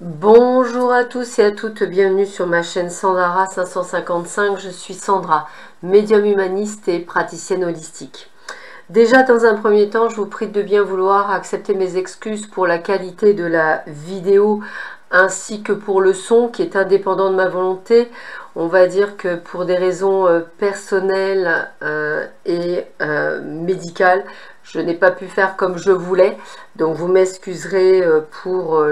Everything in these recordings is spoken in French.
Bonjour à tous et à toutes, bienvenue sur ma chaîne Sandara 555. Je suis Sandra, médium humaniste et praticienne holistique. Déjà, dans un premier temps, je vous prie de bien vouloir accepter mes excuses pour la qualité de la vidéo ainsi que pour le son qui est indépendant de ma volonté. On va dire que pour des raisons personnelles et médicales, je n'ai pas pu faire comme je voulais. Donc vous m'excuserez pour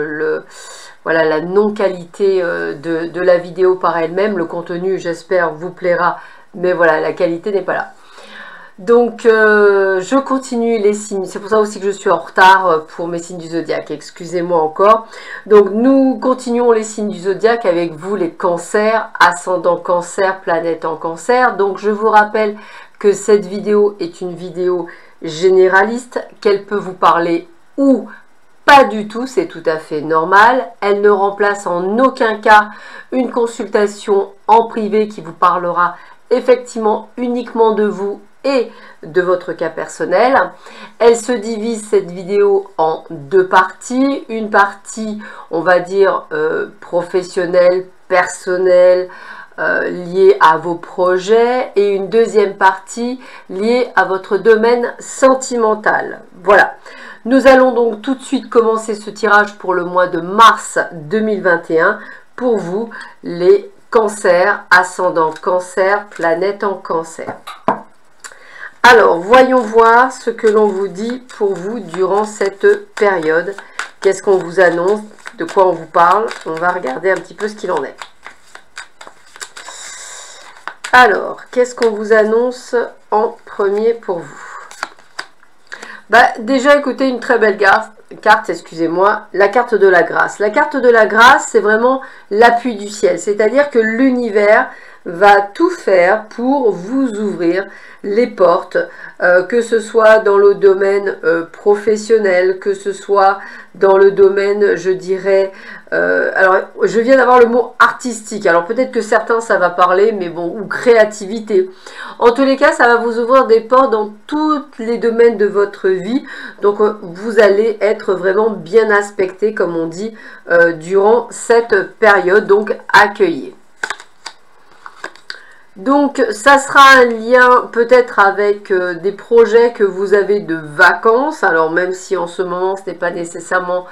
voilà, la non-qualité de la vidéo par elle-même. Le contenu, j'espère, vous plaira, mais voilà, la qualité n'est pas là. Donc, je continue les signes. C'est pour ça aussi que je suis en retard pour mes signes du zodiaque. Excusez-moi encore. Donc, nous continuons les signes du zodiaque avec vous, les cancers, ascendant cancer, planète en cancer. Donc, je vous rappelle que cette vidéo est une vidéo généraliste, qu'elle peut vous parler ou pas du tout, c'est tout à fait normal. Elle ne remplace en aucun cas une consultation en privé qui vous parlera effectivement uniquement de vous et de votre cas personnel. Elle se divise, cette vidéo, en deux parties. Une partie, on va dire, professionnelle, personnelle, liée à vos projets, et une deuxième partie liée à votre domaine sentimental. Voilà. Nous allons donc tout de suite commencer ce tirage pour le mois de mars 2021 pour vous, les cancers, ascendant cancer, planète en cancer. Alors, voyons voir ce que l'on vous dit pour vous durant cette période. Qu'est-ce qu'on vous annonce? De quoi on vous parle? On va regarder un petit peu ce qu'il en est. Alors, qu'est-ce qu'on vous annonce en premier pour vous? Déjà, écoutez, une très belle carte, excusez-moi, la carte de la grâce. La carte de la grâce, c'est vraiment l'appui du ciel. C'est-à-dire que l'univers va tout faire pour vous ouvrir les portes, que ce soit dans le domaine professionnel, que ce soit dans le domaine, je dirais, alors je viens d'avoir le mot artistique, alors peut-être que certains ça va parler, mais bon, ou créativité. En tous les cas, ça va vous ouvrir des portes dans tous les domaines de votre vie, donc vous allez être vraiment bien aspecté, comme on dit, durant cette période, donc accueilli. Donc, ça sera un lien peut-être avec des projets que vous avez de vacances. Alors, même si en ce moment, ce n'est pas nécessairement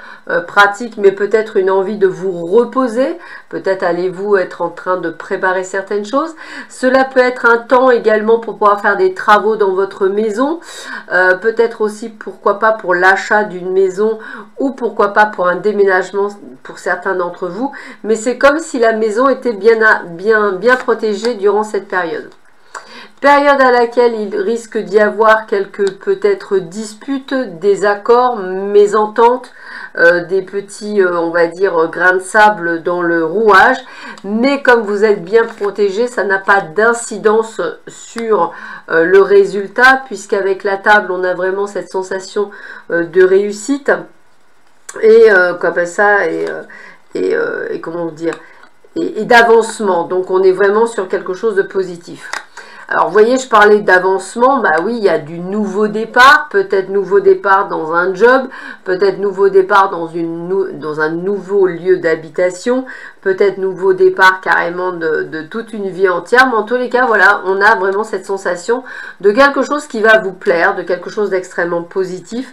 pratique, mais peut-être une envie de vous reposer. Peut-être allez-vous être en train de préparer certaines choses. Cela peut être un temps également pour pouvoir faire des travaux dans votre maison. Peut-être aussi, pourquoi pas, pour l'achat d'une maison ou pourquoi pas pour un déménagement pour certains d'entre vous. Mais c'est comme si la maison était bien protégée durant cette période. Période à laquelle il risque d'y avoir quelques peut-être disputes, désaccords, mésententes, des petits, on va dire, grains de sable dans le rouage. Mais comme vous êtes bien protégé, ça n'a pas d'incidence sur le résultat, puisqu'avec la table, on a vraiment cette sensation de réussite. Et comme ça, et comment dire, et d'avancement. Donc on est vraiment sur quelque chose de positif. Alors vous voyez, je parlais d'avancement, bah oui, il y a du nouveau départ, peut-être nouveau départ dans un job, peut-être nouveau départ dans un nouveau lieu d'habitation, peut-être nouveau départ carrément de toute une vie entière, mais en tous les cas, voilà, on a vraiment cette sensation de quelque chose qui va vous plaire, de quelque chose d'extrêmement positif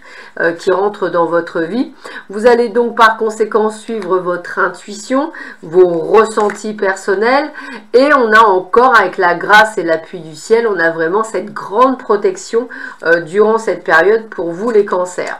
qui rentre dans votre vie. Vous allez donc par conséquent suivre votre intuition, vos ressentis personnels, et on a encore, avec la grâce et l'appui du ciel, on a vraiment cette grande protection durant cette période pour vous les cancers.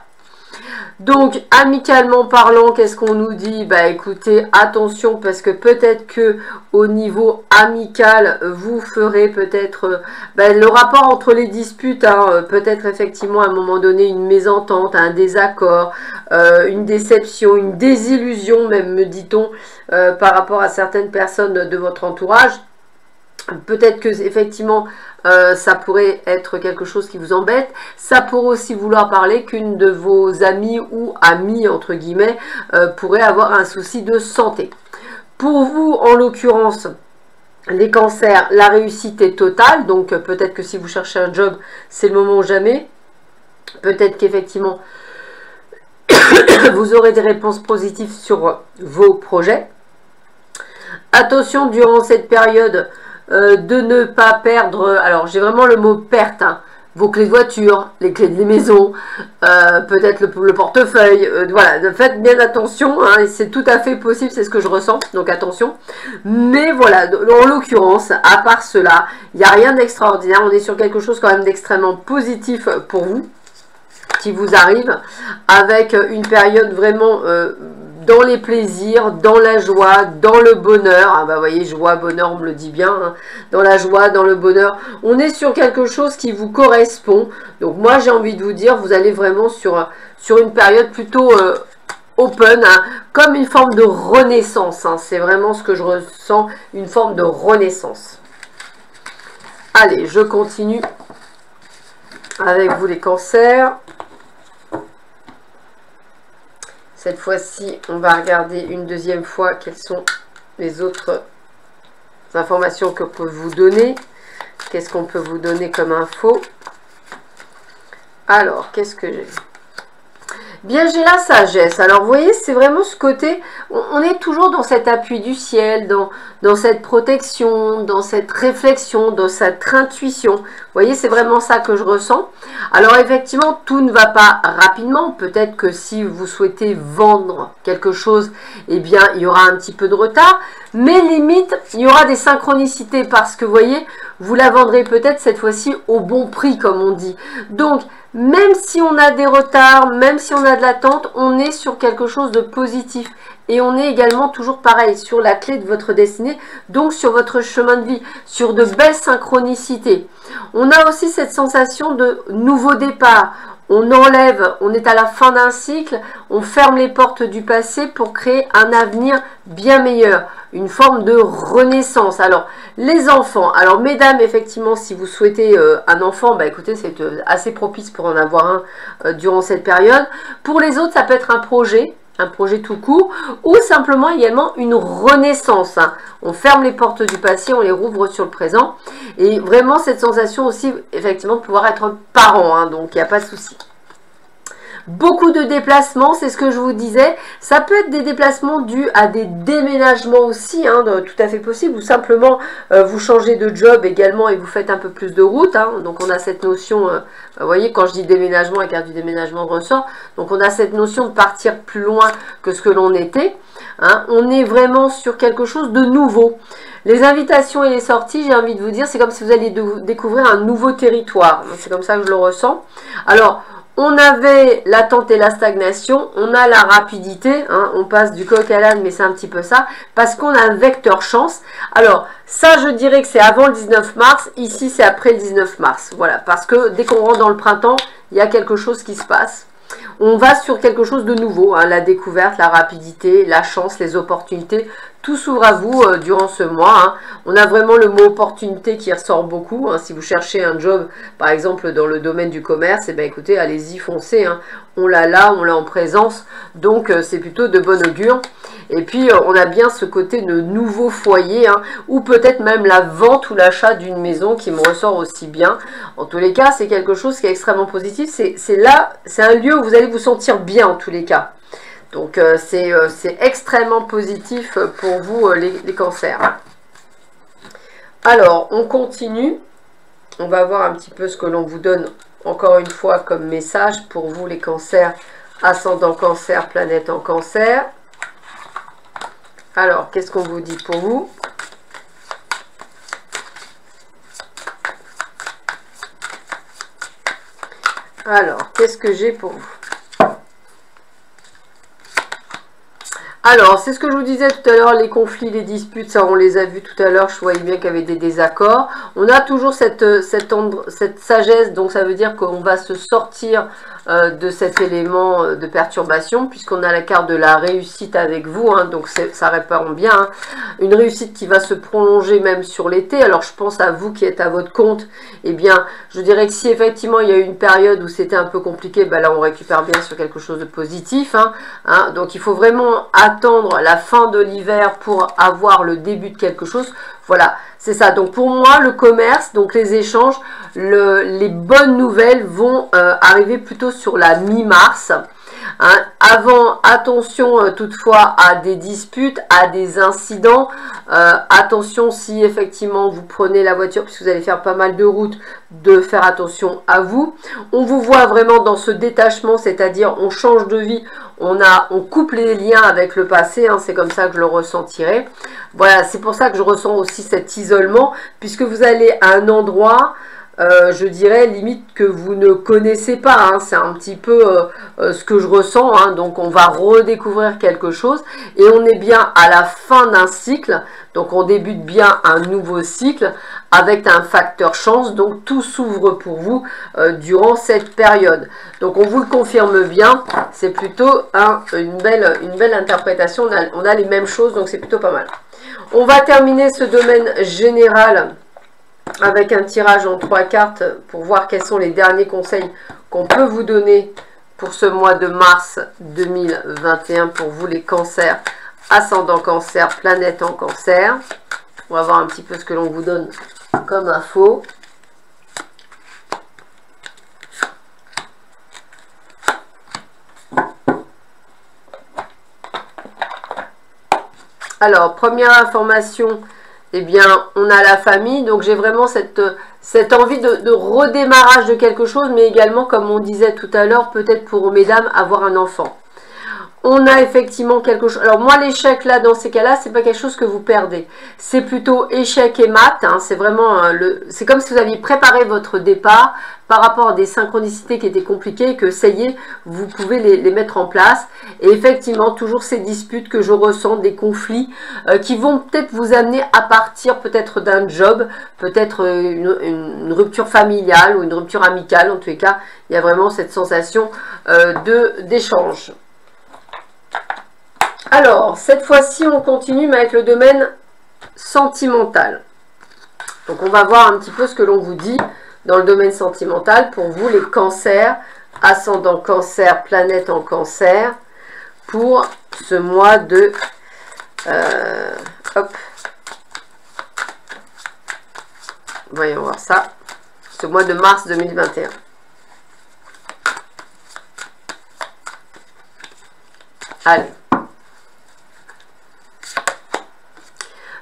Donc, amicalement parlant, qu'est-ce qu'on nous dit? Bah écoutez, attention, parce que peut-être que au niveau amical, vous ferez peut-être le rapport entre les disputes, hein, peut-être effectivement à un moment donné une mésentente, un désaccord, une déception, une désillusion même, me dit-on, par rapport à certaines personnes de votre entourage. Peut-être que effectivement ça pourrait être quelque chose qui vous embête. Ça pourrait aussi vouloir parler qu'une de vos amies ou amis entre guillemets pourrait avoir un souci de santé. Pour vous, en l'occurrence, les cancers, la réussite est totale. Donc peut-être que si vous cherchez un job, c'est le moment ou jamais. Peut-être qu'effectivement Vous aurez des réponses positives sur vos projets. Attention durant cette période de ne pas perdre, alors j'ai vraiment le mot perte, hein, vos clés de voiture, les clés des maisons, peut-être le portefeuille, voilà, faites bien attention, hein, c'est tout à fait possible, c'est ce que je ressens, donc attention. Mais voilà, en l'occurrence, à part cela, il n'y a rien d'extraordinaire, on est sur quelque chose quand même d'extrêmement positif pour vous, qui vous arrive, avec une période vraiment dans les plaisirs, dans la joie, dans le bonheur. Ah bah vous voyez, joie, bonheur, on me le dit bien, hein. Dans la joie, dans le bonheur. On est sur quelque chose qui vous correspond. Donc moi j'ai envie de vous dire, vous allez vraiment sur une période plutôt open, hein, comme une forme de renaissance. Hein. C'est vraiment ce que je ressens, une forme de renaissance. Allez, je continue avec vous les cancers. Cette fois-ci, on va regarder une deuxième fois quelles sont les autres informations que peut vous donner. Qu'est-ce qu'on peut vous donner comme info? Alors, qu'est-ce que j'ai? Bien, j'ai la sagesse. Alors, vous voyez, c'est vraiment ce côté, on est toujours dans cet appui du ciel, dans cette protection, dans cette réflexion, dans cette intuition. Vous voyez, c'est vraiment ça que je ressens. Alors, effectivement, tout ne va pas rapidement. Peut-être que si vous souhaitez vendre quelque chose, eh bien, il y aura un petit peu de retard. Mais limite, il y aura des synchronicités parce que, vous voyez, vous la vendrez peut-être cette fois-ci au bon prix, comme on dit. Donc, même si on a des retards, même si on a de l'attente, on est sur quelque chose de positif. Et on est également toujours pareil, sur la clé de votre destinée, donc sur votre chemin de vie, sur de belles synchronicités. On a aussi cette sensation de nouveau départ. On enlève, on est à la fin d'un cycle, on ferme les portes du passé pour créer un avenir bien meilleur, une forme de renaissance. Alors, les enfants, alors mesdames, effectivement, si vous souhaitez un enfant, bah écoutez, c'est assez propice pour en avoir un durant cette période. Pour les autres, ça peut être un projet tout court, ou simplement également une renaissance. Hein. On ferme les portes du passé, on les rouvre sur le présent. Et vraiment cette sensation aussi, effectivement, de pouvoir être parent, hein, donc il n'y a pas de souci. Beaucoup de déplacements, c'est ce que je vous disais. Ça peut être des déplacements dus à des déménagements aussi, hein, tout à fait possible. Ou simplement, vous changez de job également et vous faites un peu plus de route. Hein. Donc, on a cette notion, vous voyez, quand je dis déménagement, la carte du déménagement ressort. Donc, on a cette notion de partir plus loin que ce que l'on était. Hein. On est vraiment sur quelque chose de nouveau. Les invitations et les sorties, j'ai envie de vous dire, c'est comme si vous alliez découvrir un nouveau territoire. C'est comme ça que je le ressens. Alors, on avait l'attente et la stagnation, on a la rapidité, hein, on passe du coq à l'âne, mais c'est un petit peu ça, parce qu'on a un vecteur chance. Alors, ça, je dirais que c'est avant le 19 mars, ici, c'est après le 19 mars. Voilà, parce que dès qu'on rentre dans le printemps, il y a quelque chose qui se passe. On va sur quelque chose de nouveau, hein, la découverte, la rapidité, la chance, les opportunités, tout s'ouvre à vous durant ce mois. Hein. On a vraiment le mot opportunité qui ressort beaucoup. Hein. Si vous cherchez un job, par exemple, dans le domaine du commerce, eh bien, écoutez, allez-y, foncez. Hein. On l'a là, on l'a en présence, donc c'est plutôt de bon augure. Et puis, on a bien ce côté de nouveau foyer, hein, ou peut-être même la vente ou l'achat d'une maison qui me ressort aussi bien. En tous les cas, c'est quelque chose qui est extrêmement positif. C'est là, c'est un lieu où vous allez vous sentir bien en tous les cas. Donc, c'est extrêmement positif pour vous, les cancers. Alors, on continue. On va voir un petit peu ce que l'on vous donne, encore une fois, comme message pour vous, les cancers, ascendant cancer, planète en cancer. Alors, qu'est-ce qu'on vous dit pour vous? Alors, qu'est-ce que j'ai pour vous? Alors, c'est ce que je vous disais tout à l'heure, les conflits, les disputes, ça on les a vus tout à l'heure, je voyais bien qu'il y avait des désaccords. On a toujours cette sagesse, donc ça veut dire qu'on va se sortir de cet élément de perturbation, puisqu'on a la carte de la réussite avec vous, hein, donc ça répond bien. Hein. Une réussite qui va se prolonger même sur l'été. Alors, je pense à vous qui êtes à votre compte, eh bien, je dirais que si effectivement il y a eu une période où c'était un peu compliqué, ben là on récupère bien sur quelque chose de positif. Hein, donc, il faut vraiment attendre la fin de l'hiver pour avoir le début de quelque chose. Voilà, c'est ça. Donc pour moi, le commerce, donc les échanges, les bonnes nouvelles vont arriver plutôt sur la mi-mars. Hein. Attention toutefois à des disputes, à des incidents. Attention si effectivement vous prenez la voiture, puisque vous allez faire pas mal de routes, de faire attention à vous. On vous voit vraiment dans ce détachement, c'est-à-dire on change de vie, on coupe les liens avec le passé, hein, c'est comme ça que je le ressentirai. Voilà, c'est pour ça que je ressens aussi cet isolement, puisque vous allez à un endroit, je dirais limite que vous ne connaissez pas, hein, c'est un petit peu ce que je ressens, hein, donc on va redécouvrir quelque chose, et on est bien à la fin d'un cycle, donc on débute bien un nouveau cycle, avec un facteur chance, donc tout s'ouvre pour vous durant cette période. Donc on vous le confirme bien, c'est plutôt une belle interprétation, on a les mêmes choses, donc c'est plutôt pas mal. On va terminer ce domaine général avec un tirage en 3 cartes pour voir quels sont les derniers conseils qu'on peut vous donner pour ce mois de mars 2021 pour vous les cancers, ascendant cancer, planète en cancer. On va voir un petit peu ce que l'on vous donne comme info. Alors, première information, eh bien, on a la famille, donc j'ai vraiment cette envie de redémarrage de quelque chose, mais également, comme on disait tout à l'heure, peut-être pour mesdames, avoir un enfant. On a effectivement quelque chose. Alors moi, l'échec là, dans ces cas-là, c'est pas quelque chose que vous perdez. C'est plutôt échec et mat. Hein, c'est vraiment c'est comme si vous aviez préparé votre départ par rapport à des synchronicités qui étaient compliquées, que ça y est, vous pouvez les mettre en place. Et effectivement, toujours ces disputes que je ressens, des conflits qui vont peut-être vous amener à partir peut-être d'un job, peut-être une rupture familiale ou une rupture amicale. En tous les cas, il y a vraiment cette sensation d'échange. Alors, cette fois-ci, on continue mais avec le domaine sentimental. Donc, on va voir un petit peu ce que l'on vous dit dans le domaine sentimental pour vous, les cancers, ascendant cancer, planète en cancer, pour ce mois de... voyons voir ça. Ce mois de mars 2021. Allez.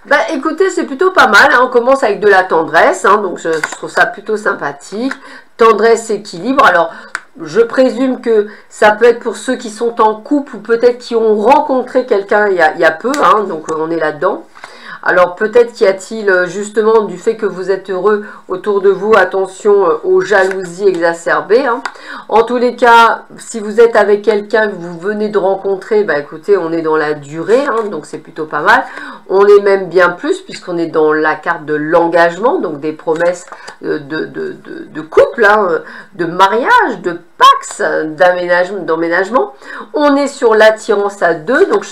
Bah écoutez, c'est plutôt pas mal, hein. On commence avec de la tendresse, hein, donc je trouve ça plutôt sympathique. Tendresse, équilibre, alors je présume que ça peut être pour ceux qui sont en couple ou peut-être qui ont rencontré quelqu'un il y a peu, hein, donc on est là-dedans. Alors peut-être qu'y a-t-il justement du fait que vous êtes heureux autour de vous, attention aux jalousies exacerbées. Hein. En tous les cas, si vous êtes avec quelqu'un que vous venez de rencontrer, bah écoutez, on est dans la durée, hein, donc c'est plutôt pas mal. On est même bien plus puisqu'on est dans la carte de l'engagement, donc des promesses de couple, hein, de mariage, de pax, d'emménagement. On est sur l'attirance à deux, donc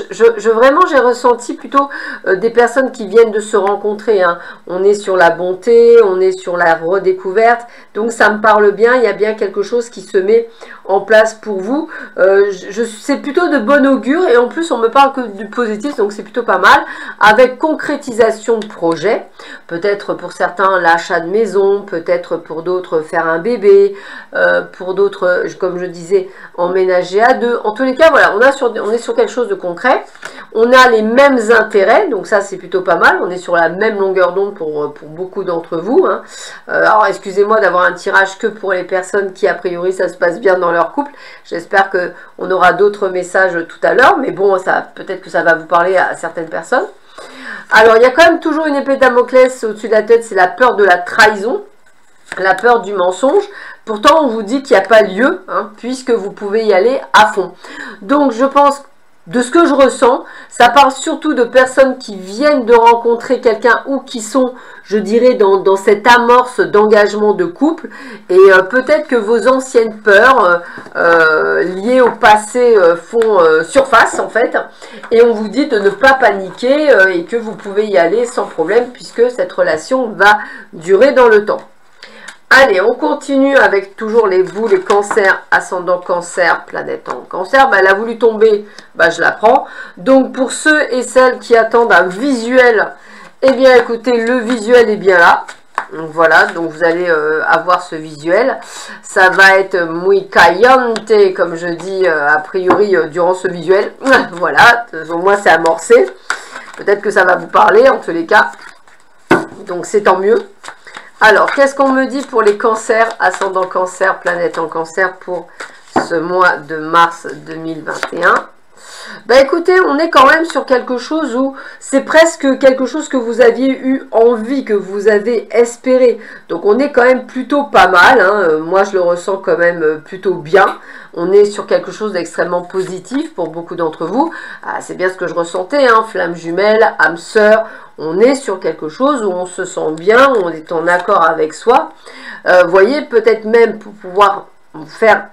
vraiment j'ai ressenti plutôt des personnes qui viennent de se rencontrer, hein. On est sur la bonté, on est sur la redécouverte, donc ça me parle bien, il y a bien quelque chose qui se met en place pour vous. C'est plutôt de bon augure et en plus on me parle que du positif, donc c'est plutôt pas mal, avec concrétisation de projet, peut-être pour certains l'achat de maison, peut-être pour d'autres faire un bébé, pour d'autres, comme je disais, emménager à deux. En tous les cas, voilà, on est sur quelque chose de concret. On a les mêmes intérêts, donc ça c'est plutôt pas mal. On est sur la même longueur d'onde pour beaucoup d'entre vous. Hein. Alors excusez-moi d'avoir un tirage que pour les personnes qui a priori ça se passe bien dans leur couple. J'espère qu'on aura d'autres messages tout à l'heure, mais bon, peut-être que ça va vous parler à certaines personnes. Alors il y a quand même toujours une épée de Damoclès au-dessus de la tête, c'est la peur de la trahison, la peur du mensonge. Pourtant on vous dit qu'il n'y a pas lieu, hein, puisque vous pouvez y aller à fond. Donc je pense que de ce que je ressens, ça parle surtout de personnes qui viennent de rencontrer quelqu'un ou qui sont, je dirais, dans cette amorce d'engagement de couple. Et peut-être que vos anciennes peurs liées au passé font surface, en fait. Et on vous dit de ne pas paniquer et que vous pouvez y aller sans problème puisque cette relation va durer dans le temps. Allez, on continue avec toujours les cancers, ascendant cancer, planète en cancer. Bah, elle a voulu tomber, bah, je la prends. Donc, pour ceux et celles qui attendent un visuel, eh bien, écoutez, le visuel est bien là. Voilà, donc vous allez avoir ce visuel. Ça va être muy caliente, comme je dis a priori durant ce visuel. Voilà, au moins c'est amorcé. Peut-être que ça va vous parler en tous les cas. Donc c'est tant mieux. Alors, qu'est-ce qu'on me dit pour les cancers, ascendant cancer, planète en cancer pour ce mois de mars 2021? Ben écoutez, on est quand même sur quelque chose où c'est presque quelque chose que vous aviez eu envie, que vous avez espéré. Donc on est quand même plutôt pas mal, hein. Moi je le ressens quand même plutôt bien. On est sur quelque chose d'extrêmement positif pour beaucoup d'entre vous. Ah, c'est bien ce que je ressentais, hein. Flamme jumelle, âme sœur. On est sur quelque chose où on se sent bien, on est en accord avec soi. Voyez, peut-être même pour pouvoir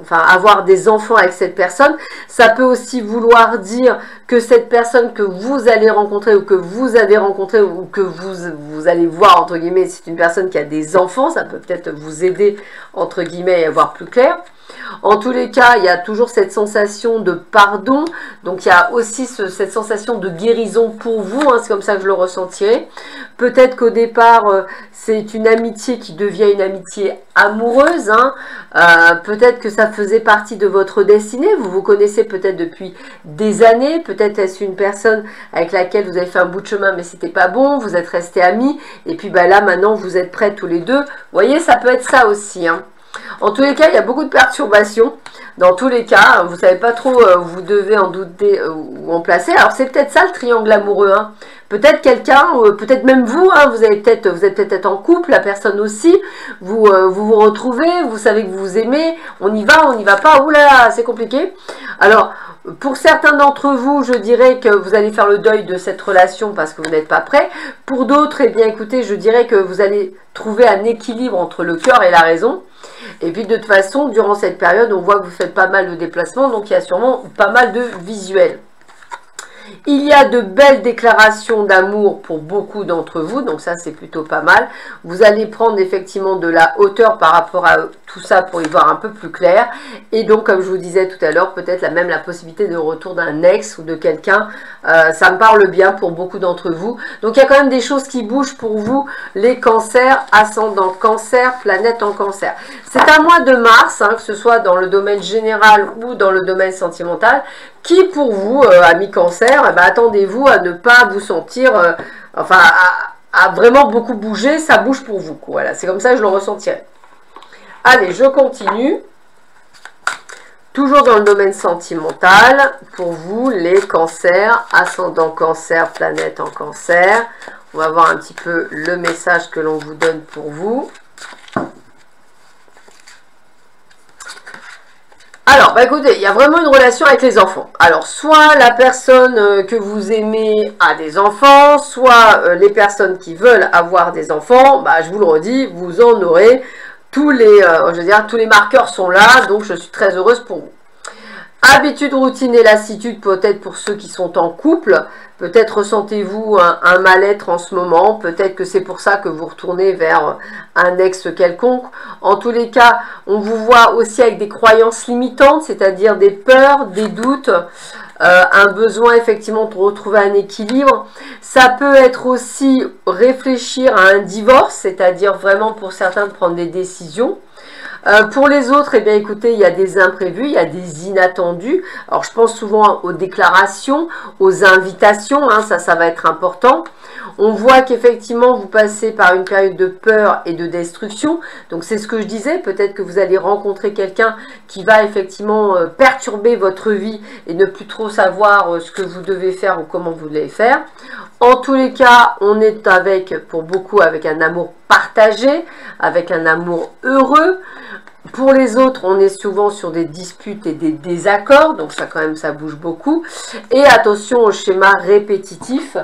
avoir des enfants avec cette personne, ça peut aussi vouloir dire que cette personne que vous allez rencontrer ou que vous avez rencontré ou que vous allez voir, entre guillemets, c'est une personne qui a des enfants, ça peut peut-être vous aider, entre guillemets, à voir plus clair. En tous les cas, il y a toujours cette sensation de pardon, donc il y a aussi cette sensation de guérison pour vous, hein, c'est comme ça que je le ressentirai. Peut-être qu'au départ, c'est une amitié qui devient une amitié amoureuse, hein. Peut-être que ça faisait partie de votre destinée, vous vous connaissez peut-être depuis des années, peut-être est-ce une personne avec laquelle vous avez fait un bout de chemin mais c'était pas bon, vous êtes restés amis, et puis bah, là maintenant vous êtes prêts tous les deux, vous voyez, ça peut être ça aussi, hein. En tous les cas, il y a beaucoup de perturbations. Dans tous les cas, vous ne savez pas trop où vous devez en douter ou en placer. Alors, c'est peut-être ça le triangle amoureux, hein. Peut-être quelqu'un, peut-être même vous, hein, vous êtes peut-être en couple, la personne aussi. Vous vous retrouvez, vous savez que vous vous aimez. On y va pas. Ouh là là, c'est compliqué. Alors, pour certains d'entre vous, je dirais que vous allez faire le deuil de cette relation parce que vous n'êtes pas prêt. Pour d'autres, eh bien, écoutez, je dirais que vous allez trouver un équilibre entre le cœur et la raison. Et puis de toute façon, durant cette période, on voit que vous faites pas mal de déplacements, donc il y a sûrement pas mal de visuels. Il y a de belles déclarations d'amour pour beaucoup d'entre vous, donc ça c'est plutôt pas mal. Vous allez prendre effectivement de la hauteur par rapport à tout ça pour y voir un peu plus clair. Et donc comme je vous disais tout à l'heure, peut-être même la possibilité de retour d'un ex ou de quelqu'un, ça me parle bien pour beaucoup d'entre vous. Donc il y a quand même des choses qui bougent pour vous, les cancers, ascendant cancer, planète en cancer. C'est un mois de mars, hein, que ce soit dans le domaine général ou dans le domaine sentimental, qui pour vous, amis cancer, eh ben, attendez-vous à ne pas vous sentir, à vraiment beaucoup bouger, ça bouge pour vous. Voilà, c'est comme ça que je le ressentirai. Allez, je continue. Toujours dans le domaine sentimental, pour vous, les cancers, ascendant cancer, planète en cancer. On va voir un petit peu le message que l'on vous donne pour vous. Alors, bah écoutez, il y a vraiment une relation avec les enfants. Alors, soit la personne que vous aimez a des enfants, soit les personnes qui veulent avoir des enfants, bah je vous le redis, vous en aurez. Tous les marqueurs sont là, donc je suis très heureuse pour vous. Habitude, routine et lassitude, peut-être pour ceux qui sont en couple. Peut-être ressentez-vous un mal-être en ce moment. Peut-être que c'est pour ça que vous retournez vers un ex quelconque. En tous les cas, on vous voit aussi avec des croyances limitantes, c'est-à-dire des peurs, des doutes, un besoin effectivement de retrouver un équilibre. Ça peut être aussi réfléchir à un divorce, c'est-à-dire vraiment pour certains de prendre des décisions. Pour les autres, eh bien écoutez, il y a des imprévus, il y a des inattendus. Alors je pense souvent aux déclarations, aux invitations, hein, ça va être important. On voit qu'effectivement vous passez par une période de peur et de destruction. Donc c'est ce que je disais, peut-être que vous allez rencontrer quelqu'un qui va effectivement perturber votre vie et ne plus trop savoir ce que vous devez faire ou comment vous devez faire. En tous les cas, on est pour beaucoup avec un amour partagé, avec un amour heureux. Pour les autres, on est souvent sur des disputes et des désaccords, donc ça quand même, ça bouge beaucoup. Et attention aux schémas répétitifs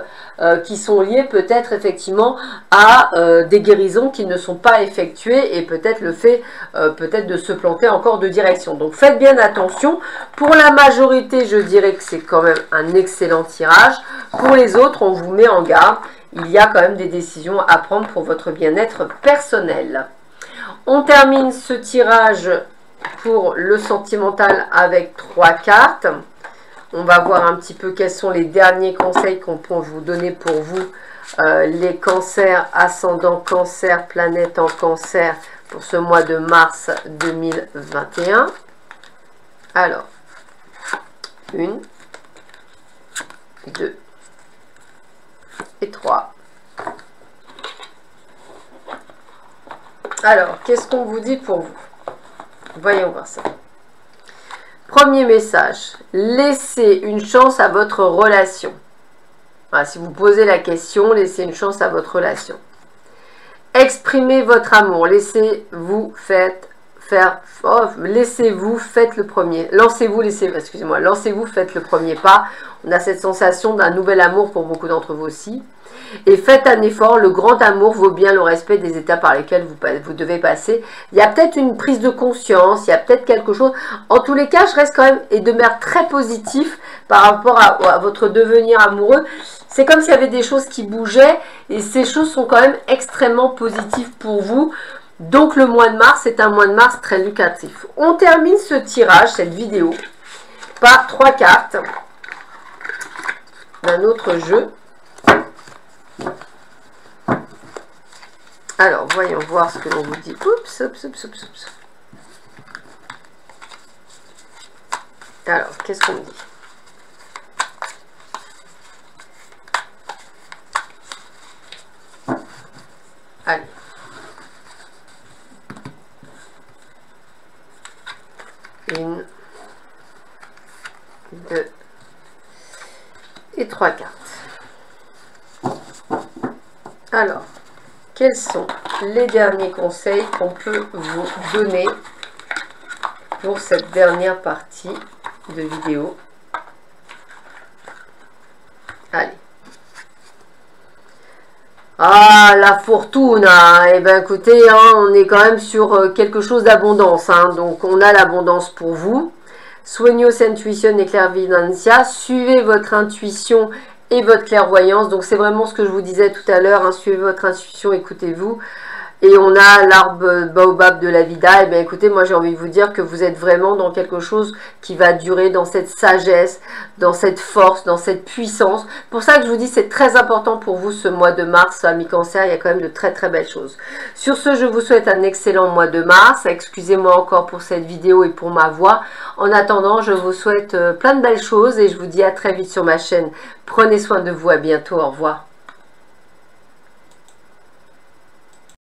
qui sont liés peut-être effectivement à des guérisons qui ne sont pas effectuées et peut-être le fait peut-être de se planter encore de direction. Donc faites bien attention. Pour la majorité, je dirais que c'est quand même un excellent tirage. Pour les autres, on vous met en garde. Il y a quand même des décisions à prendre pour votre bien-être personnel. On termine ce tirage pour le sentimental avec 3 cartes. On va voir un petit peu quels sont les derniers conseils qu'on peut vous donner pour vous, les cancers, ascendant cancer, planète en cancer, pour ce mois de mars 2021. Alors, 1, 2 et 3. Alors, qu'est-ce qu'on vous dit pour vous? Voyons voir ça. Premier message, laissez une chance à votre relation. Voilà, si vous posez la question, laissez une chance à votre relation. Exprimez votre amour, laissez-vous laissez-vous, faites le premier. Lancez-vous, excusez-moi, lancez-vous, faites le premier pas. On a cette sensation d'un nouvel amour pour beaucoup d'entre vous aussi. Et faites un effort, le grand amour vaut bien le respect des étapes par lesquelles vous devez passer. Il y a peut-être une prise de conscience, il y a peut-être quelque chose. En tous les cas, je reste quand même et de manière très positif par rapport à votre devenir amoureux. C'est comme s'il y avait des choses qui bougeaient et ces choses sont quand même extrêmement positives pour vous. Donc le mois de mars est un mois de mars très lucratif. On termine ce tirage, cette vidéo, par 3 cartes d'un autre jeu. Alors, voyons voir ce que l'on vous dit. Oups, oups, oups, oups, oups. Alors, qu'est-ce qu'on dit? Allez. Une, 2 et 3 cartes. Alors, quels sont les derniers conseils qu'on peut vous donner pour cette dernière partie de vidéo? Allez. Ah, la fortuna. Eh bien, écoutez, hein, on est quand même sur quelque chose d'abondance. Hein, donc, on a l'abondance pour vous. Sueños, intuition et clairvidencia. Suivez votre intuition et votre clairvoyance. Donc, c'est vraiment ce que je vous disais tout à l'heure. Hein, suivez votre intuition, écoutez-vous. Et on a l'arbre baobab de la vida. Et bien écoutez, moi j'ai envie de vous dire que vous êtes vraiment dans quelque chose qui va durer, dans cette sagesse, dans cette force, dans cette puissance. Pour ça que je vous dis, c'est très important pour vous ce mois de mars, ami cancer, il y a quand même de très très belles choses. Sur ce, je vous souhaite un excellent mois de mars. Excusez-moi encore pour cette vidéo et pour ma voix. En attendant, je vous souhaite plein de belles choses et je vous dis à très vite sur ma chaîne. Prenez soin de vous, à bientôt, au revoir.